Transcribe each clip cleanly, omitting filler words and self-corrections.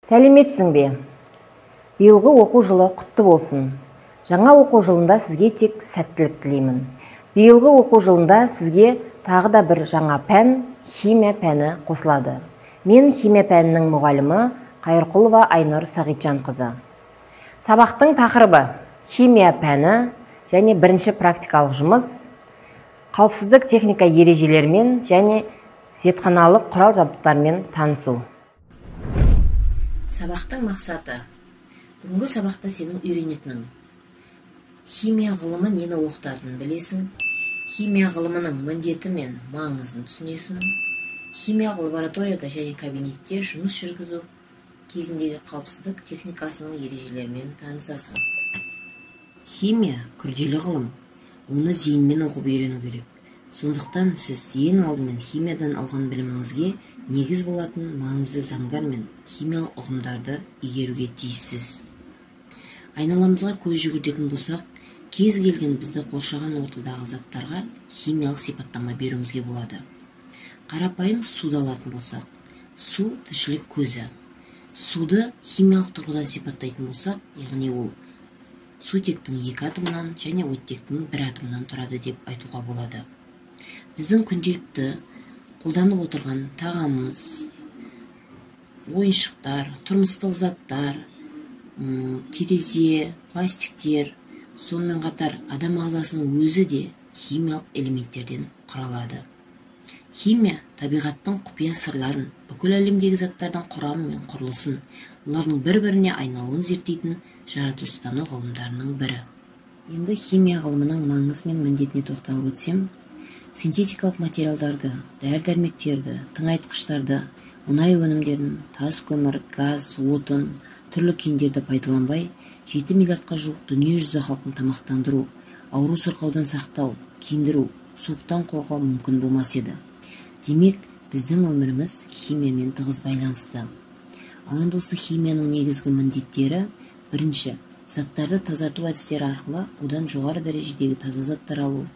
Сәлеметсің бе? Биылғы оқу жылы құтты болсын. Жаңа оқу жылында сізге тек сәттілік тілеймін. Биылғы оқу жылында сізге тағы да бір жаңа пән, химия пәні қосылады. Мен химия пәнінің мұғалімі Қайырқұлова Айнұр Сағитжанқызы. Сабақтың тақырыбы химия пәні және бірінші практикалық жұмыс, қауіпсіздік техника ережелерімен және зертханалық құрал жабдықтармен танысу. Сабақтың мақсаты. Бүгінгі сабақта сенің үйренетінің. Химия ғылымы нені оқытатынын білесің. Химия ғылымының міндеті мен маңызын түсінесің. Химиялық лабораторияда және кабинетте жұмыс жүргізу кезіндегі қауіпсіздік техникасының ережелерімен танысасың. Химия күрделі ғылым. Оны зейінмен оқып үйрену керек. Сондықтан сіз ең алдымен химиядан алған біліміңізге негіз болатын маңызды заңдар мен химиялық ұғымдарды игеруге тиіссіз. Айналамызға көз жүгіртетін болсақ, кез келген бізді қоршаған ортадағы заттарға химиялық сипаттама беруімізге болады. Қарапайым суды алатын болсақ, су тіршілік көзі. Суды химиялық тұрғыдан сипаттайтын болсақ, яғни ол сутектің 2 атомынан және оттектің 1 атомынан тұрады деп айтуға болады. Біздің күнделікті қолданып отырған тағамымыз, ойыншықтар, тұрмыстық заттар, терезе, пластиктер, сонымен қатар адам ағзасының өзі де химиялық элементтерден құралады. Химия табиғаттың құпия сырларын, бүкіл әлемдегі заттардың құрамы мен құрылысын, олардың бір-біріне айналуын зерттейтін жаратылыстану ғылымдарының бірі. Енді химия ғылымының маңызы мен міндетіне тоқталып өтсем, синтетикалық материалдарды, дәрі-дәрмектерді, тыңайтқыштарды, мұнай өнімдерін, тас көмір, газ, отын, түрлі кендерді пайдаланбай, 7 миллиардқа жуық дүниежүзі халқын тамақтандыру, ауру сырқаудан сақтау, киіндіру, суықтан қорғау мүмкін болмас еді. Демек, біздің өміріміз химиямен тығыз байланысты. Ал енді осы химияның негізгі міндеттері: бірінші, заттарды тазарту әдістері арқылы одан жоғары дәрежедегі таза заттар алу.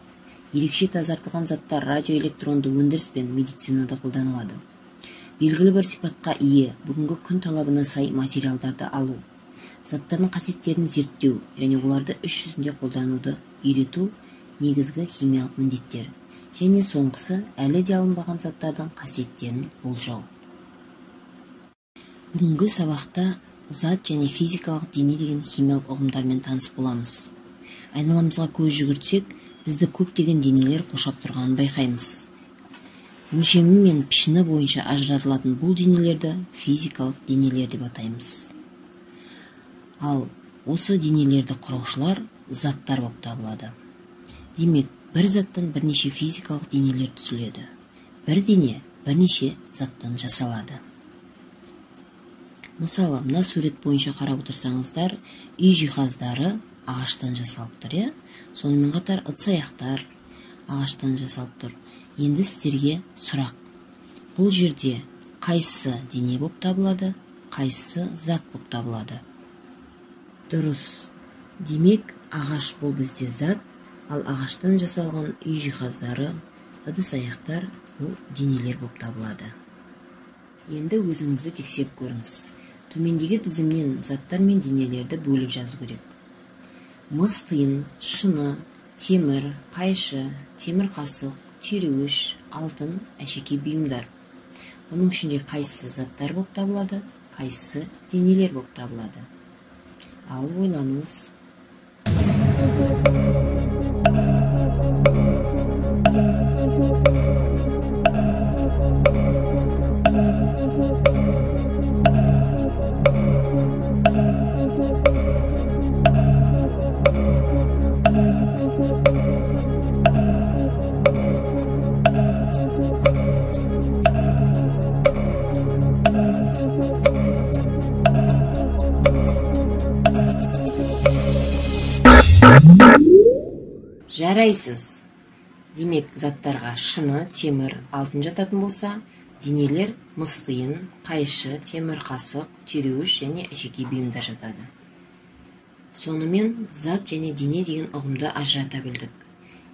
Ерекше тазартылған заттар радиоэлектронды өндіріс пен медицинада қолданылады. Белгілі бір сипатқа ие, бүгінгі күн талабына сай материалдарды алу. Заттардың қасиеттерін зерттеу және оларды іс жүзінде қолдануды үйрету негізгі химиялық міндеттер. Және соңғысы, әлі де алынбаған заттардың қасиеттерін болжау. Бүгінгі сабақта зат және физикалық дене деген химиялық ұғымдармен таныс боламыз. Айналамызға көз жүгіртсек, бізді көптеген денелер қоршап тұрғанын байқаймыз. Өлшемі мен пішіні бойынша ажыратылатын бұл денелерді физикалық денелер деп атаймыз. Ал осы денелерді құраушылар заттар болып табылады. Демек, бір заттан бірнеше физикалық денелер түзіледі. Бір дене бірнеше заттан жасалады. Мысалы, мына сурет бойынша қарап отырсаңыздар, үй жиһаздары ағаштан жасалып тұр, сонымен қатар ыдыс-аяқтар ағаштан жасалып тұр. Енді сіздерге сұрақ. Бұл жерде қайсысы дене болып табылады, қайсысы зат болып табылады? Дұрыс. Демек, ағаш бұл бізде зат, ал ағаштан жасалған үй жиһаздары, ыдыс-аяқтар бұл денелер болып табылады. Енді өзіңізді тексеріп көріңіз. Төмендегі тізімнен заттар мен денелерді бөліп жазу керек. Мыс тиын, шыны, темір, қайшы, темір қасық, түйреуіш, алтын, әшекей бұйымдар. Оның ішінде қайсысы заттар болып табылады, қайсысы денелер болып табылады? Ал ойланыңыз. Жарайсыз. Демек, заттарға шыны, темір, алтын жататын болса, денелер мыс тиын, қайшы, темір қасық, түйреуіш және әшекей бұйымдар жатады. Сонымен зат және дене деген ұғымды ажырата білдік.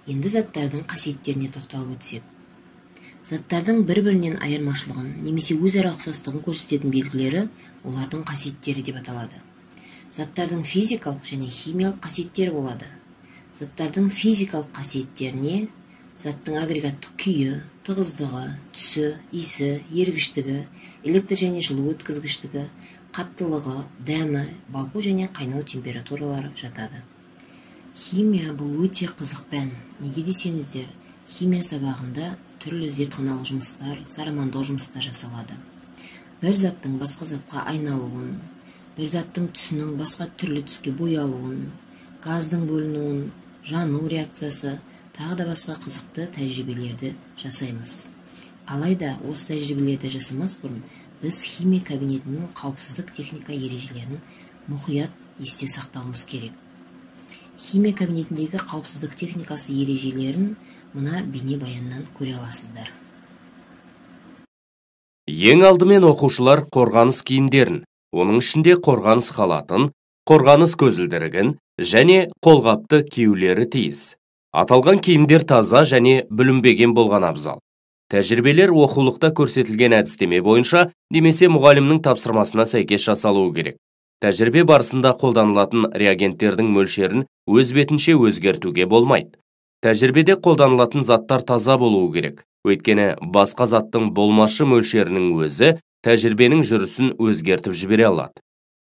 Енді заттардың қасиеттеріне тоқталып өтсек. Заттардың бір-бірінен айырмашылығын немесе өзара ұқсастығын көрсететін белгілері олардың қасиеттері деп аталады. Заттардың физикалық және химиялық қасиеттері болады. Заттардың физикалық қасиеттеріне заттың агрегаттық күйі, тығыздығы, түсі, иісі, ергіштігі, электр және жылу өткізгіштігі, қаттылығы, дәмі, балқу және қайнау температуралары жатады. Химия бұл өте қызық пән. Неге десеңіздер, химия сабағында түрлі зертханалық жұмыстар, сарамандық жұмыстар жасалады. Бір заттың басқа затқа айналуын, бір заттың түсінің басқа түрлі түске боялуын, газдың бөлінуін, жану реакциясы, тағы да басқа қызықты тәжірибелерді жасаймыз. Алайда осы тәжірибелерді жасамас бұрын біз химия кабинетінің қауіпсіздік техника ережелерін мұқият есте сақтауымыз керек. Химия кабинетіндегі қауіпсіздік техникасы ережелерін мына бейнебаяннан көре аласыздар. Ең алдымен оқушылар қорғаныс киімдерін, оның ішінде қорғаныс халатын, қорғаныс көзілдірігін және қолғапты киюлері тиіс. Аталған киімдер таза және бүлінбеген болған абзал. Тәжірибелер оқулықта көрсетілген әдістеме бойынша немесе мұғалімнің тапсырмасына сәйкес жасалуы керек. Тәжірибе барысында қолданылатын реагенттердің мөлшерін өз бетінше өзгертуге болмайды. Тәжірибеде қолданылатын заттар таза болуы керек. Өйткені басқа заттың болмашы мөлшерінің өзі тәжірибенің жүрісін өзгертіп жібере алады.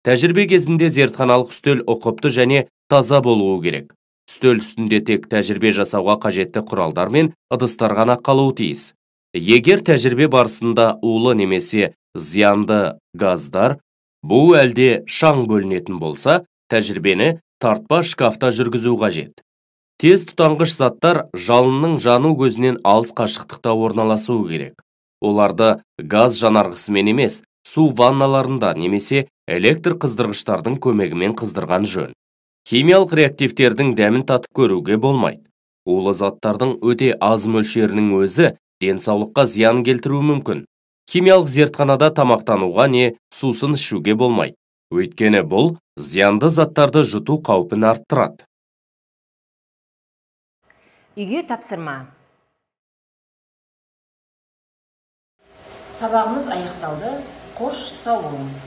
Тәжірибе кезінде зертханалық үстел ұқыпты және таза болуы керек. Үстел үстінде тек тәжірибе жасауға қажетті құралдар мен ыдыстар ғана қалуы тиіс. Егер тәжірибе барысында улы немесе зиянды газдар, бу әлде шаң бөлінетін болса, тәжірибені тартпа шкафта жүргізу қажет. Тез тұтанғыш заттар жалынның жану көзінен алыс қашықтықта орналасуы керек. Оларды газ жанарғысымен емес, су ванналарында немесе электр қыздырғыштардың көмегімен қыздырған жөн. Химиялық реактивтердің дәмін татып көруге болмайды. Улы заттардың өте аз мөлшерінің өзі денсаулыққа зиян келтіруі мүмкін. Химиялық зертханада тамақтануға не сусын ішуге болмайды. Өйткені бұл зиянды заттарды жұту қаупін арттырады. Үйге тапсырма. Сабағымыз аяқталды. Қош сау болыңыз.